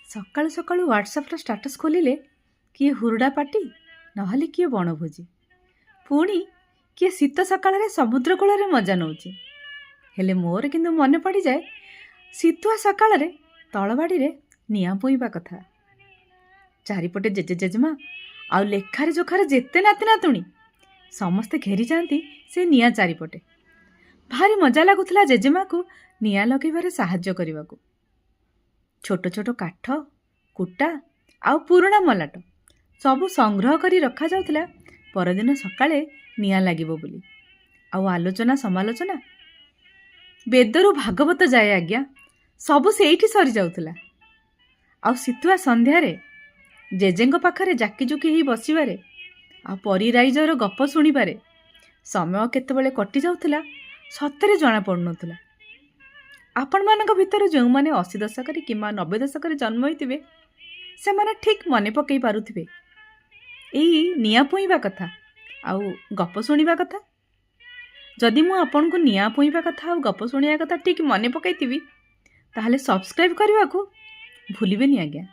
ସକାଳୁ ସକାଳୁ ହ୍ୱାଟ୍ସଆପ୍ର ଷ୍ଟାଟସ୍ ଖୋଲିଲେ କିଏ ହୁରୁଡ଼ା ପାଟି ନହେଲେ କିଏ ବଣଭୋଜି, ପୁଣି କିଏ ଶୀତ ସକାଳରେ ସମୁଦ୍ର କୂଳରେ ମଜା ନେଉଛି। ହେଲେ ମୋର କିନ୍ତୁ ମନେ ପଡ଼ିଯାଏ ଶୀତୁଆ ସକାଳରେ ତଳବାଡ଼ିରେ ନିଆଁ ପୁଇଁବା କଥା। ଚାରିପଟେ ଜେଜେ ଜେଜେମା ଆଉ ଲେଖାରେ ଜୋଖାରେ ଯେତେ ନାତି ନାତୁଣୀ ସମସ୍ତେ ଘେରି ଯାଆନ୍ତି ସେ ନିଆଁ ଚାରିପଟେ। ଭାରି ମଜା ଲାଗୁଥିଲା ଜେଜେମାକୁ ନିଆଁ ଲଗାଇବାରେ ସାହାଯ୍ୟ କରିବାକୁ। ଛୋଟ ଛୋଟ କାଠ, କୁଟା ଆଉ ପୁରୁଣା ମଲାଟ ସବୁ ସଂଗ୍ରହ କରି ରଖାଯାଉଥିଲା ପରଦିନ ସକାଳେ ନିଆଁ ଲାଗିବ ବୋଲି। ଆଉ ଆଲୋଚନା ସମାଲୋଚନା ବେଦରୁ ଭାଗବତ ଯାଏ ଆଜ୍ଞା, ସବୁ ସେଇଠି ସରିଯାଉଥିଲା। ଆଉ ଶୀତୁଆ ସନ୍ଧ୍ୟାରେ ଜେଜେଙ୍କ ପାଖରେ ଜାକିଜୁକି ହେଇ ବସିବାରେ ଆଉ ପରିରାଇଜର ଗପ ଶୁଣିବାରେ ସମୟ କେତେବେଳେ କଟି ଯାଉଥିଲା ସତରେ ଜଣାପଡ଼ୁନଥିଲା। ଆପଣମାନଙ୍କ ଭିତରୁ ଯେଉଁମାନେ 80 ଦଶକରେ କିମ୍ବା 90 ଦଶକରେ ଜନ୍ମ ହୋଇଥିବେ ସେମାନେ ଠିକ୍ ମନେ ପକାଇ ପାରୁଥିବେ ଏଇ ନିଆଁ ପୁଇଁବା କଥା ଆଉ ଗପ ଶୁଣିବା କଥା। ଯଦି ମୁଁ ଆପଣଙ୍କୁ ନିଆଁ ପୁଇଁବା କଥା ଆଉ ଗପ ଶୁଣିବା କଥା ଠିକ୍ ମନେ ପକାଇଥିବି ତାହେଲେ ସବସ୍କ୍ରାଇବ୍ କରିବାକୁ ଭୁଲିବେନି ଆଜ୍ଞା।